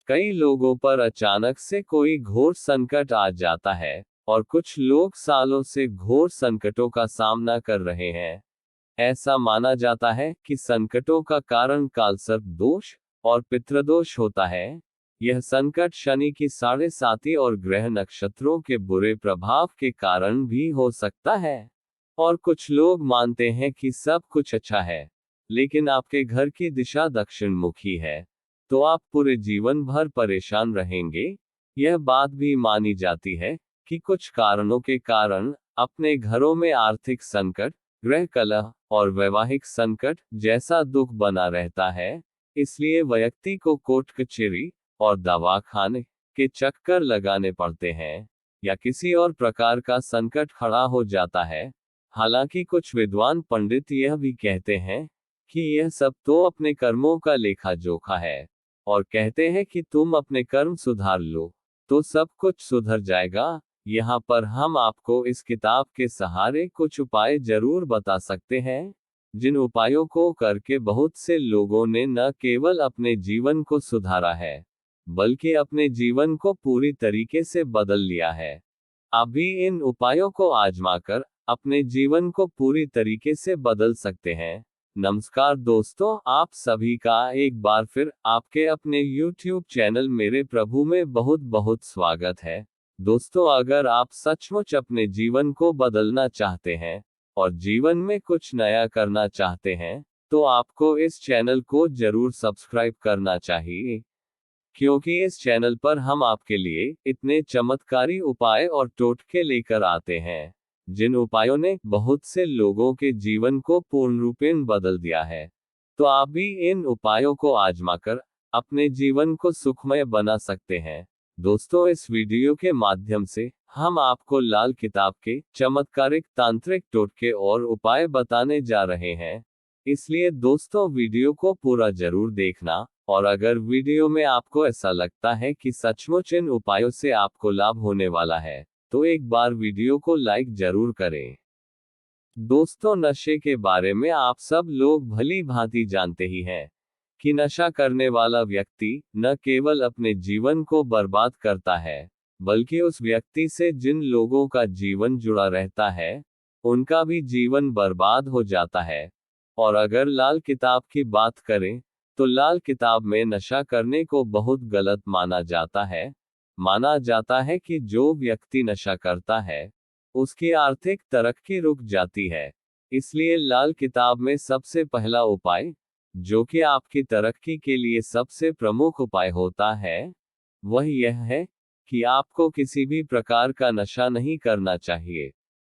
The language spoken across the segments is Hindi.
कई लोगों पर अचानक से कोई घोर संकट आ जाता है, और कुछ लोग सालों से घोर संकटों का सामना कर रहे हैं। ऐसा माना जाता है कि संकटों का कारण कालसर्प दोष और पितृदोष होता है। यह संकट शनि की 7.5 और ग्रह नक्षत्रों के बुरे प्रभाव के कारण भी हो सकता है। और कुछ लोग मानते हैं कि सब कुछ अच्छा है, लेकिन आपके घर की दिशा दक्षिण मुखी है, तो आप पूरे जीवन भर परेशान रहेंगे। यह बात भी मानी जाती है कि कुछ कारणों के कारण अपने घरों में आर्थिक संकट, गृह कलह और वैवाहिक संकट जैसा दुख बना रहता है। इसलिए व्यक्ति को कोर्ट कचहरी और दवाखाने के चक्कर लगाने पड़ते हैं, या किसी और प्रकार का संकट खड़ा हो जाता है। हालांकि कुछ विद्वान पंडित यह भी कहते हैं कि यह सब तो अपने कर्मों का लेखा जोखा है, और कहते हैं कि तुम अपने कर्म सुधार लो तो सब कुछ सुधर जाएगा। यहाँ पर हम आपको इस किताब के सहारे कुछ उपाय जरूर बता सकते हैं, जिन उपायों को करके बहुत से लोगों ने न केवल अपने जीवन को सुधारा है, बल्कि अपने जीवन को पूरी तरीके से बदल लिया है। आप भी इन उपायों को आजमाकर अपने जीवन को पूरी तरीके से बदल सकते हैं। नमस्कार दोस्तों, आप सभी का एक बार फिर आपके अपने YouTube चैनल मेरे प्रभु में बहुत बहुत स्वागत है। दोस्तों, अगर आप सचमुच अपने जीवन को बदलना चाहते हैं और जीवन में कुछ नया करना चाहते हैं, तो आपको इस चैनल को जरूर सब्सक्राइब करना चाहिए, क्योंकि इस चैनल पर हम आपके लिए इतने चमत्कारी उपाय और टोटके लेकर आते हैं, जिन उपायों ने बहुत से लोगों के जीवन को पूर्ण रूपेण बदल दिया है। तो आप भी इन उपायों को आजमाकर अपने जीवन को सुखमय बना सकते हैं। दोस्तों, इस वीडियो के माध्यम से हम आपको लाल किताब के चमत्कारिक तांत्रिक टोटके और उपाय बताने जा रहे हैं। इसलिए दोस्तों, वीडियो को पूरा जरूर देखना, और अगर वीडियो में आपको ऐसा लगता है कि सचमुच इन उपायों से आपको लाभ होने वाला है, तो एक बार वीडियो को लाइक जरूर करें। दोस्तों, नशे के बारे में आप सब लोग भली भांति जानते ही हैं कि नशा करने वाला व्यक्ति न केवल अपने जीवन को बर्बाद करता है, बल्कि उस व्यक्ति से जिन लोगों का जीवन जुड़ा रहता है, उनका भी जीवन बर्बाद हो जाता है। और अगर लाल किताब की बात करें, तो लाल किताब में नशा करने को बहुत गलत माना जाता है। माना जाता है कि जो व्यक्ति नशा करता है, उसकी आर्थिक तरक्की रुक जाती है। इसलिए लाल किताब में सबसे पहला उपाय, जो कि आपकी तरक्की के लिए सबसे प्रमुख उपाय होता है, वह यह है कि आपको किसी भी प्रकार का नशा नहीं करना चाहिए।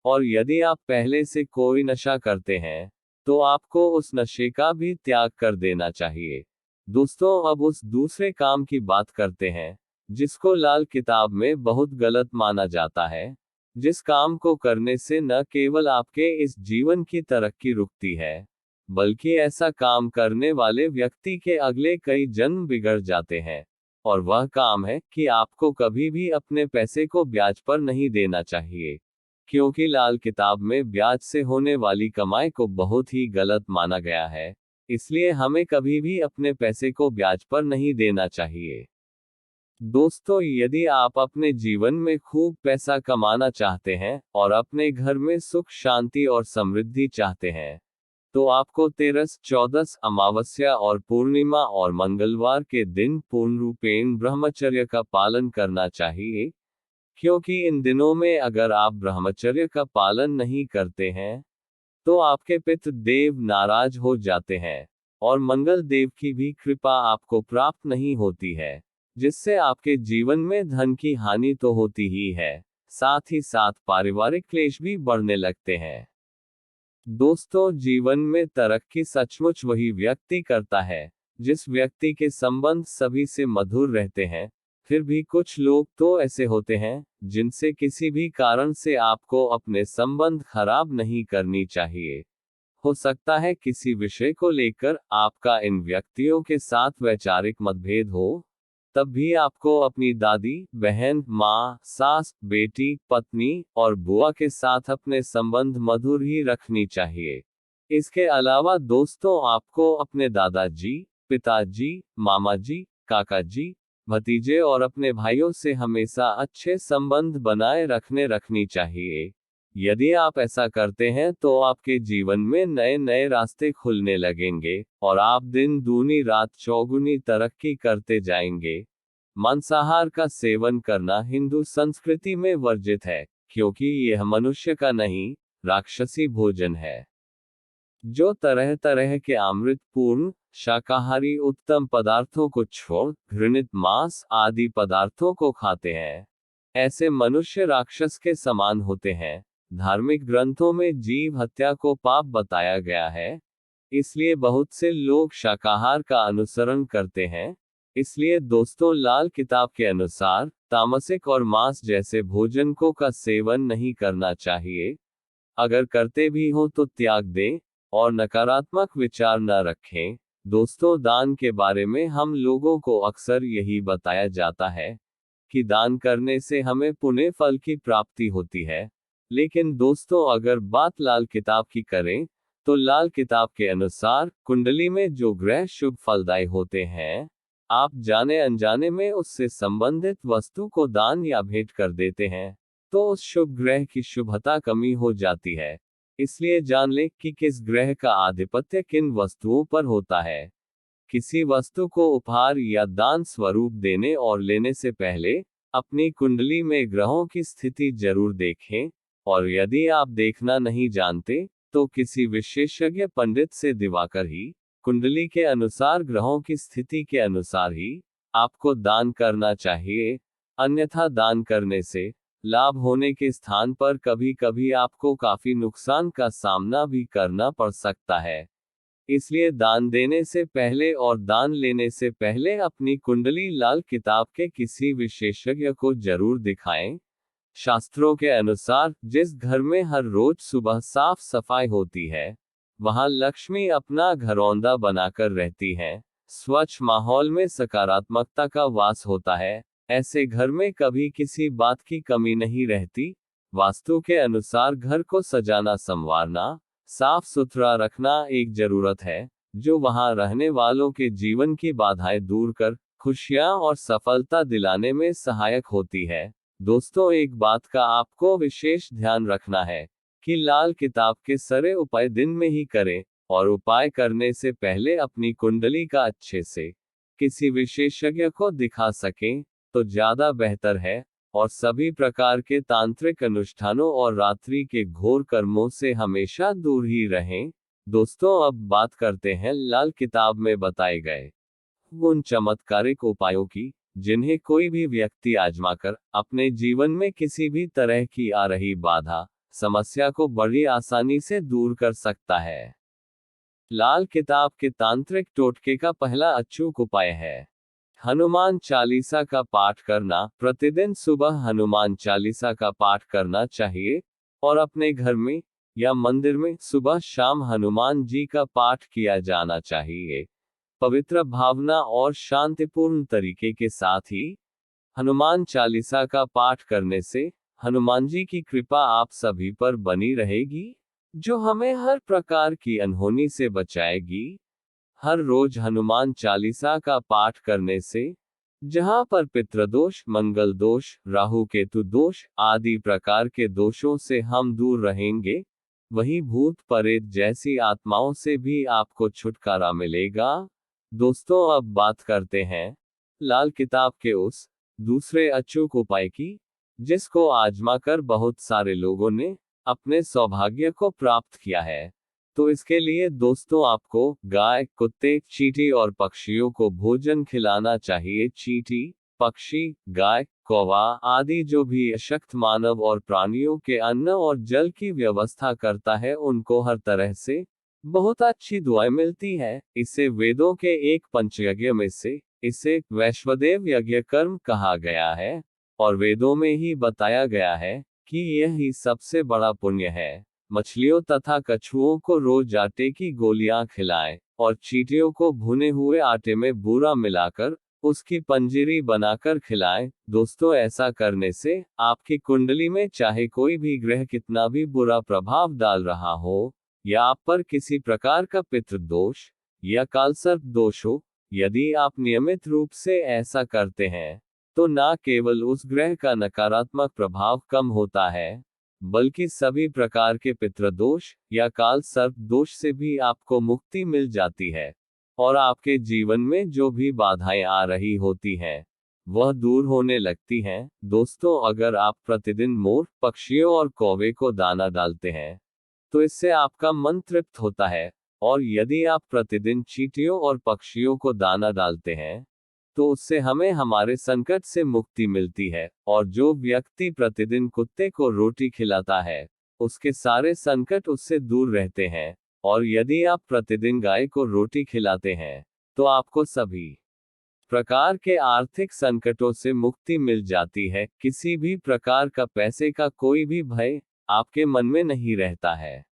और यदि आप पहले से कोई नशा करते हैं, तो आपको उस नशे का भी त्याग कर देना चाहिए। दोस्तों, अब उस दूसरे काम की बात करते हैं, जिसको लाल किताब में बहुत गलत माना जाता है, जिस काम को करने से न केवल आपके इस जीवन की तरक्की रुकती है, बल्कि ऐसा काम करने वाले व्यक्ति के अगले कई जन्म बिगड़ जाते हैं। और वह काम है कि आपको कभी भी अपने पैसे को ब्याज पर नहीं देना चाहिए, क्योंकि लाल किताब में ब्याज से होने वाली कमाई को बहुत ही गलत माना गया है। इसलिए हमें कभी भी अपने पैसे को ब्याज पर नहीं देना चाहिए। दोस्तों, यदि आप अपने जीवन में खूब पैसा कमाना चाहते हैं और अपने घर में सुख शांति और समृद्धि चाहते हैं, तो आपको 13, 14 अमावस्या और पूर्णिमा और मंगलवार के दिन पूर्ण रूपेण ब्रह्मचर्य का पालन करना चाहिए। क्योंकि इन दिनों में अगर आप ब्रह्मचर्य का पालन नहीं करते हैं, तो आपके पितृ देव नाराज हो जाते हैं, और मंगल देव की भी कृपा आपको प्राप्त नहीं होती है, जिससे आपके जीवन में धन की हानि तो होती ही है, साथ ही साथ पारिवारिक क्लेश भी बढ़ने लगते हैं। दोस्तों, जीवन में तरक्की सचमुच वही व्यक्ति करता है जिस व्यक्ति के संबंध सभी से मधुर रहते हैं। फिर भी कुछ लोग तो ऐसे होते हैं जिनसे किसी भी कारण से आपको अपने संबंध खराब नहीं करनी चाहिए। हो सकता है किसी विषय को लेकर आपका इन व्यक्तियों के साथ वैचारिक मतभेद हो, तब भी आपको अपनी दादी, बहन, माँ, सास, बेटी, पत्नी और बुआ के साथ अपने संबंध मधुर ही रखनी चाहिए। इसके अलावा दोस्तों, आपको अपने दादाजी, पिताजी, मामा जी, काका जी, भतीजे और अपने भाइयों से हमेशा अच्छे संबंध बनाए रखनी चाहिए। यदि आप ऐसा करते हैं तो आपके जीवन में नए नए रास्ते खुलने लगेंगे और आप दिन दूनी रात चौगुनी तरक्की करते जाएंगे। मांसाहार का सेवन करना हिंदू संस्कृति में वर्जित है, क्योंकि यह मनुष्य का नहीं, राक्षसी भोजन है। जो तरह तरह के अमृतपूर्ण शाकाहारी उत्तम पदार्थों को छोड़ घृणित मांस आदि पदार्थों को खाते हैं, ऐसे मनुष्य राक्षस के समान होते हैं। धार्मिक ग्रंथों में जीव हत्या को पाप बताया गया है, इसलिए बहुत से लोग शाकाहार का अनुसरण करते हैं। इसलिए दोस्तों, लाल किताब के अनुसार तामसिक और मांस जैसे भोजन का सेवन नहीं करना चाहिए। अगर करते भी हो तो त्याग दें और नकारात्मक विचार न रखें। दोस्तों, दान के बारे में हम लोगों को अक्सर यही बताया जाता है कि दान करने से हमें पुण्य फल की प्राप्ति होती है। लेकिन दोस्तों, अगर बात लाल किताब की करें तो लाल किताब के अनुसार कुंडली में जो ग्रह शुभ फलदायी होते हैं, आप जाने अनजाने में उससे संबंधित वस्तु को दान या भेंट कर देते हैं, तो उस शुभ ग्रह की शुभता कमी हो जाती है। इसलिए जान लें कि किस ग्रह का आधिपत्य किन वस्तुओं पर होता है। किसी वस्तु को उपहार या दान स्वरूप देने और लेने से पहले अपनी कुंडली में ग्रहों की स्थिति जरूर देखें, और यदि आप देखना नहीं जानते तो किसी विशेषज्ञ पंडित से दिवाकर ही कुंडली के अनुसार ग्रहों की स्थिति के अनुसार ही आपको दान करना चाहिए। अन्यथा दान करने से लाभ होने के स्थान पर कभी कभी आपको काफी नुकसान का सामना भी करना पड़ सकता है। इसलिए दान देने से पहले और दान लेने से पहले अपनी कुंडली लाल किताब के किसी विशेषज्ञ को जरूर दिखाएं। शास्त्रों के अनुसार जिस घर में हर रोज सुबह साफ सफाई होती है, वहां लक्ष्मी अपना घरौंदा बनाकर रहती हैं। स्वच्छ माहौल में सकारात्मकता का वास होता है। ऐसे घर में कभी किसी बात की कमी नहीं रहती। वास्तु के अनुसार घर को सजाना संवारना, साफ सुथरा रखना एक जरूरत है, जो वहां रहने वालों के जीवन की बाधाएं दूर कर खुशियां और सफलता दिलाने में सहायक होती है। दोस्तों, एक बात का आपको विशेष ध्यान रखना है कि लाल किताब के सारे उपाय दिन में ही करें, और उपाय करने से पहले अपनी कुंडली का अच्छे से किसी विशेषज्ञ को दिखा सकें तो ज्यादा बेहतर है। और सभी प्रकार के तांत्रिक अनुष्ठानों और रात्रि के घोर कर्मों से हमेशा दूर ही रहें। दोस्तों, अब बात करते हैं लाल किताब में बताए गए उन चमत्कारिक उपायों की, जिन्हें कोई भी व्यक्ति आजमाकर अपने जीवन में किसी भी तरह की आ रही बाधा समस्या को बड़ी आसानी से दूर कर सकता है। लाल किताब के तांत्रिक टोटके का पहला अचूक उपाय है हनुमान चालीसा का पाठ करना। प्रतिदिन सुबह हनुमान चालीसा का पाठ करना चाहिए, और अपने घर में या मंदिर में सुबह शाम हनुमान जी का पाठ किया जाना चाहिए। पवित्र भावना और शांतिपूर्ण तरीके के साथ ही हनुमान चालीसा का पाठ करने से हनुमान जी की कृपा आप सभी पर बनी रहेगी, जो हमें हर प्रकार की अनहोनी से बचाएगी। हर रोज हनुमान चालीसा का पाठ करने से जहां पर पितृदोष, मंगल दोष, राहु केतु दोष आदि प्रकार के दोषों से हम दूर रहेंगे, वहीं भूत प्रेत जैसी आत्माओं से भी आपको छुटकारा मिलेगा। दोस्तों, अब बात करते हैं लाल किताब के उस दूसरे अचूक उपाय की, जिसको आजमाकर बहुत सारे लोगों ने अपने सौभाग्य को प्राप्त किया है। तो इसके लिए दोस्तों, आपको गाय, कुत्ते, चींटी और पक्षियों को भोजन खिलाना चाहिए। चींटी, पक्षी, गाय, कौवा आदि जो भी अशक्त मानव और प्राणियों के अन्न और जल की व्यवस्था करता है, उनको हर तरह से बहुत अच्छी दुआएं मिलती है। इसे वेदों के एक पंचयज्ञ में से इसे वैश्वदेव यज्ञ कर्म कहा गया है, और वेदों में ही बताया गया है कि यह ही सबसे बड़ा पुण्य है। मछलियों तथा कछुओं को रोज आटे की गोलियां खिलाएं, और चींटियों को भुने हुए आटे में बूरा मिलाकर उसकी पंजीरी बनाकर खिलाएं। दोस्तों, ऐसा करने से आपकी कुंडली में चाहे कोई भी ग्रह कितना भी बुरा प्रभाव डाल रहा हो, या आप पर किसी प्रकार का पितृदोष या कालसर्प दोष हो, यदि आप नियमित रूप से ऐसा करते हैं, तो न केवल उस ग्रह का नकारात्मक प्रभाव कम होता है, बल्कि सभी प्रकार के पितृदोष या काल सर्प दोष से भी आपको मुक्ति मिल जाती है, और आपके जीवन में जो भी बाधाएं आ रही होती हैं, वह दूर होने लगती हैं। दोस्तों, अगर आप प्रतिदिन मोर, पक्षियों और कौवे को दाना डालते हैं, तो इससे आपका मन तृप्त होता है, और यदि आप प्रतिदिन चींटियों और पक्षियों को दाना डालते हैं, तो उससे हमें हमारे संकट से मुक्ति मिलती है। और जो व्यक्ति प्रतिदिन कुत्ते को रोटी खिलाता है, उसके सारे संकट उससे दूर रहते हैं। और यदि आप प्रतिदिन गाय को रोटी खिलाते हैं, तो आपको सभी प्रकार के आर्थिक संकटों से मुक्ति मिल जाती है। किसी भी प्रकार का पैसे का कोई भी भय आपके मन में नहीं रहता है।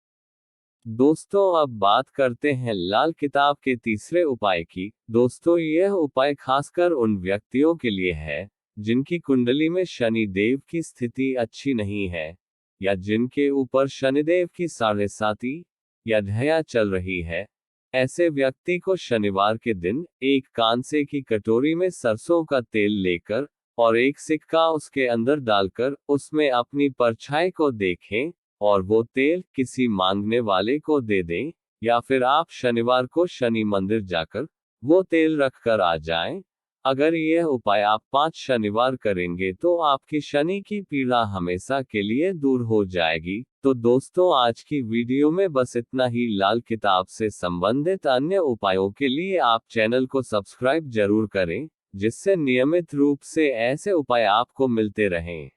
दोस्तों, अब बात करते हैं लाल किताब के तीसरे उपाय की। दोस्तों, यह उपाय खासकर उन व्यक्तियों के लिए है जिनकी कुंडली में शनि देव की स्थिति अच्छी नहीं है, या जिनके ऊपर शनिदेव की 7.5 या ढया चल रही है। ऐसे व्यक्ति को शनिवार के दिन एक कांसे की कटोरी में सरसों का तेल लेकर और एक सिक्का उसके अंदर डालकर उसमें अपनी परछाई को देखें, और वो तेल किसी मांगने वाले को दे दें, या फिर आप शनिवार को शनि मंदिर जाकर वो तेल रख कर आ जाएं। अगर यह उपाय आप 5 शनिवार करेंगे, तो आपकी शनि की पीड़ा हमेशा के लिए दूर हो जाएगी। तो दोस्तों, आज की वीडियो में बस इतना ही। लाल किताब से संबंधित अन्य उपायों के लिए आप चैनल को सब्सक्राइब जरूर करें, जिससे नियमित रूप से ऐसे उपाय आपको मिलते रहें।